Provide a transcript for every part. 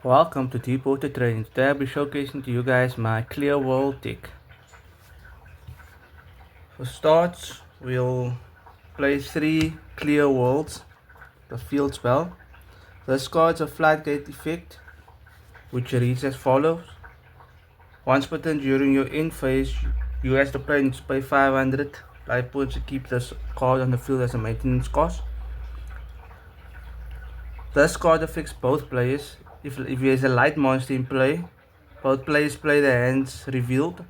Welcome to Deepwater Trading. Today I'll be showcasing to you guys my clear world deck. For starts, we'll play 3 clear worlds, the field spell. This card's a floodgate effect, which reads as follows. Once per turn during your end phase, you as the player need to pay 500 life points to keep this card on the field as a maintenance cost. This card affects both players. If there's a light monster in play, both players play their hands revealed.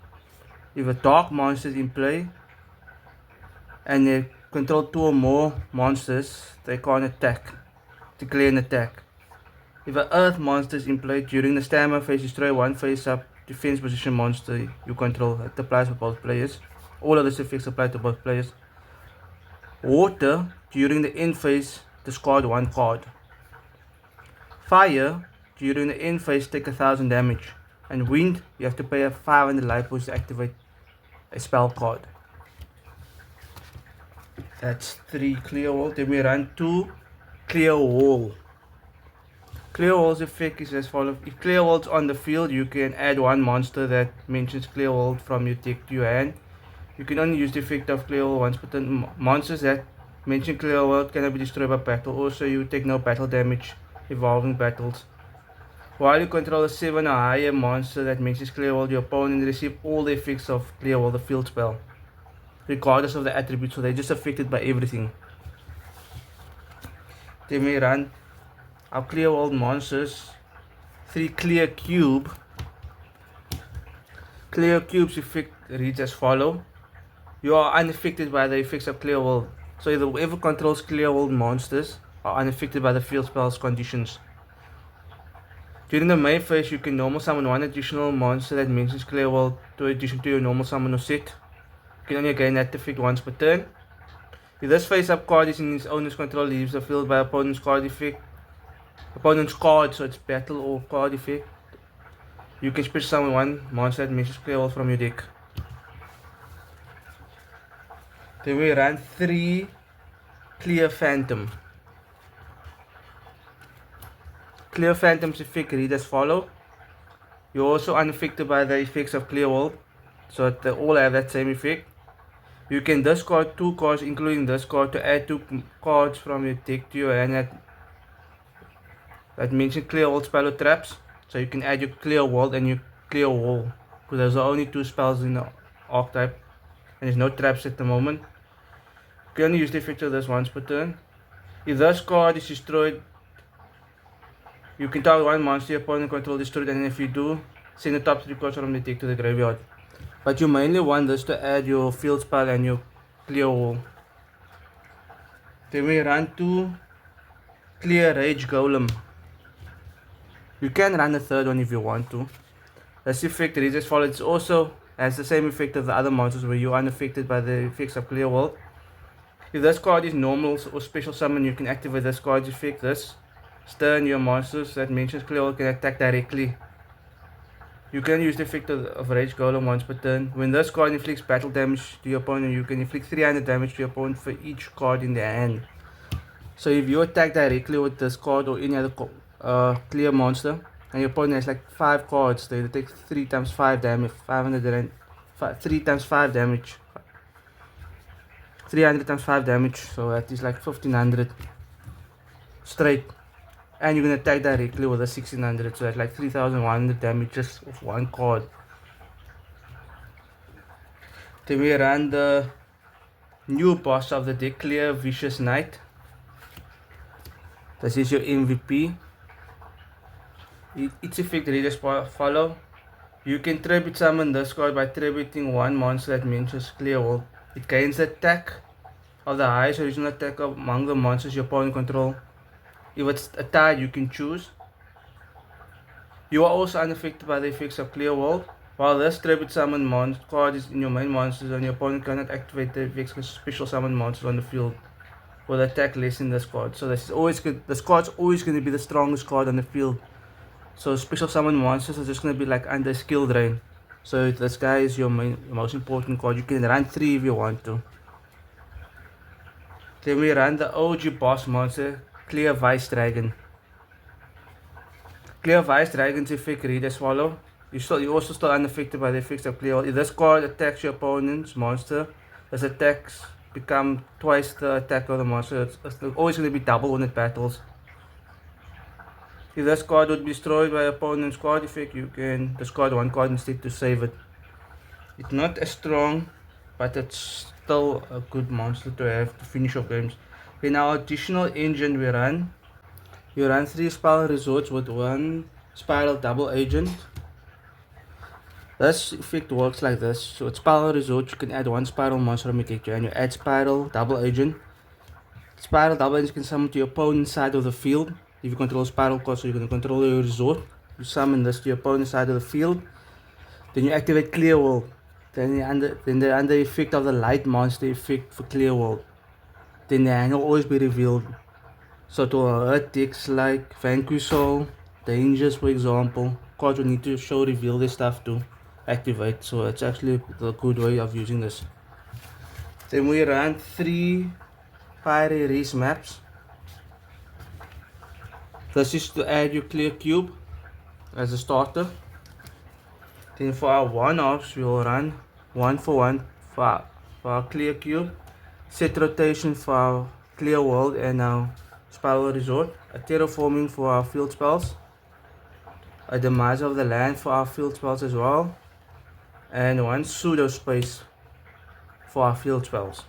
If a dark monster is in play and they control 2 or more monsters, they can't attack, declare an attack. If an earth monster is in play during the stamina phase, destroy one face up defense position monster you control. It applies for both players. All of these effects apply to both players. Water, during the end phase, discard 1 card. Fire, during the end phase, take 1000 damage. And wind, you have to pay a 500 life points to activate a spell card. That's 3 clear wall. Then we run 2 clear wall. Clear wall's effect is as follows. If clear wall's on the field, you can add 1 monster that mentions clear wall from your deck to your hand. You can only use the effect of clear wall once per turn. Monsters that mention clear wall cannot be destroyed by battle. Also, you take no battle damage involving battles. While you control a 7 or higher monster that mentions clear wall, your opponent receives all the effects of clear wall, the field spell, regardless of the attributes, so they're just affected by everything. Then we run our clear world monsters. 3 clear cube. Clear cube's effect reads as follow. You are unaffected by the effects of clear world. So whoever controls clear world monsters are unaffected by the field spell's conditions. During the main phase, you can normal summon 1 additional monster that mentions clear world to addition to your normal summon or set. You can only gain that effect once per turn. If this face-up card is in its owner's control, leaves the field by opponent's card effect. Opponent's card, so it's battle or card effect. You can special summon 1 monster that mentions clear world from your deck. Then we run 3 clear phantom. Clear phantom's effect reads as follow. You're also unaffected by the effects of clear world, so they all have that same effect. You can discard 2 cards, including this card, to add 2 cards from your deck to your hand that mention clear world spell or traps. So you can add your clear world and your clear wall, because there's only 2 spells in the archetype and there's no traps at the moment. You can only use the effect of this once per turn. If this card is destroyed, you can target 1 monster your opponent control destroyed, and if you do, send the top 3 cards from the deck to the graveyard. But you mainly want this to add your field spell and your clear wall. Then we run 2 clear rage golem. You can run a third one if you want to. This effect reads as follows. It also has the same effect as the other monsters where you are unaffected by the effects of clear world. If this card is normal or special summon, you can activate this card's effect. This stun your monsters that mentions clear world can attack directly. You can use the effect of Rage Golem once per turn. When this card inflicts battle damage to your opponent, you can inflict 300 damage to your opponent for each card in their hand. So if you attack directly with this card or any other clear monster, and your opponent has like 5 cards, they take 3 times 5 damage, 3 times 5 damage. 300 times 5 damage, so that is like 1500 straight. And you can attack directly with a 1600, so that's like 3100 damage just of 1 card. Then we run the new boss of the deck, Clear Vicious Knight. This is your MVP. Its effect reads as follow. You can tribute summon this card by tributing 1 monster that mentions clear world. It gains the attack of the highest original attack among the monsters your opponent control. If it's a tie, you can choose. You are also unaffected by the effects of clear world. While this tribute summon card is in your main monsters, and your opponent cannot activate the effects of special summon monsters on the field with attack less in this card. So this is always good. This card's always going to be the strongest card on the field. So special summon monsters are just going to be like under skill drain. So this guy is your most important card. You can run 3 if you want to. Then we run the OG boss monster, Clear Vice Dragon. Clear Vice Dragon's effect, read as follow. You also still unaffected by the effects of Clear. If this card attacks your opponent's monster, its attacks become twice the attack of the monster. It's always going to be double when it battles. If this card would be destroyed by opponent's card effect, you can discard one card instead to save it. It's not as strong, but it's still a good monster to have to finish off games. In our additional engine we run, you run 3 spiral resorts with 1 spiral double agent. This effect works like this. So it's spiral resort, you can add 1 spiral monster from your deck and you add spiral double agent. Spiral double agent can summon to your opponent's side of the field. If you control spiral cards, so you're going to control your resort. You summon this to your opponent's side of the field. Then you activate Clear World. Then they're under effect of the light monster effect for Clear World. Then the hand will always be revealed. So to hurt decks like Vanquish Soul, Dangers for example, cards will need to show reveal their stuff to activate. So it's actually a good way of using this. Then we run 3 Fiery Race maps. This is to add your Clear Cube as a starter. Then for our one-offs, we will run 1 for 1 for our Clear Cube, set rotation for our Clear World and our Spiral Resort, a terraforming for our field spells, a demise of the land for our field spells as well, and 1 pseudo space for our field spells.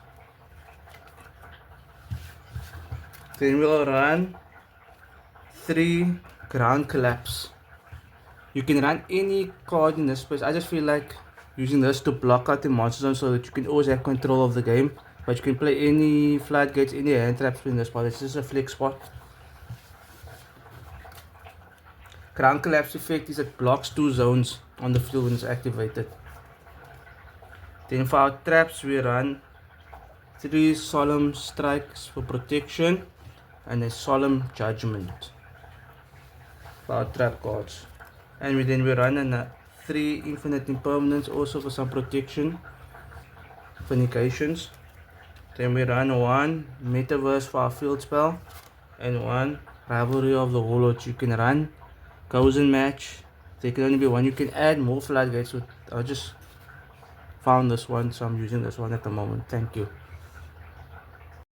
Then we'll run 3 ground collapse. You can run any card in this space. I just feel like using this to block out the monster zone so that you can always have control of the game. But you can play any floodgates, any hand traps in this spot. It's just a flex spot. Ground collapse effect is it blocks 2 zones on the field when it's activated. Then for our traps we run 3 solemn strikes for protection and a solemn judgment for our trap cards. And then we run 3 infinite impermanence also for some protection, fornications. Then we run 1 metaverse for our field spell and 1 rivalry of the warlords. You can run goes and match. There can only be 1. You can add more floodgates. I just found this one, so I'm using this one at the moment. Thank you.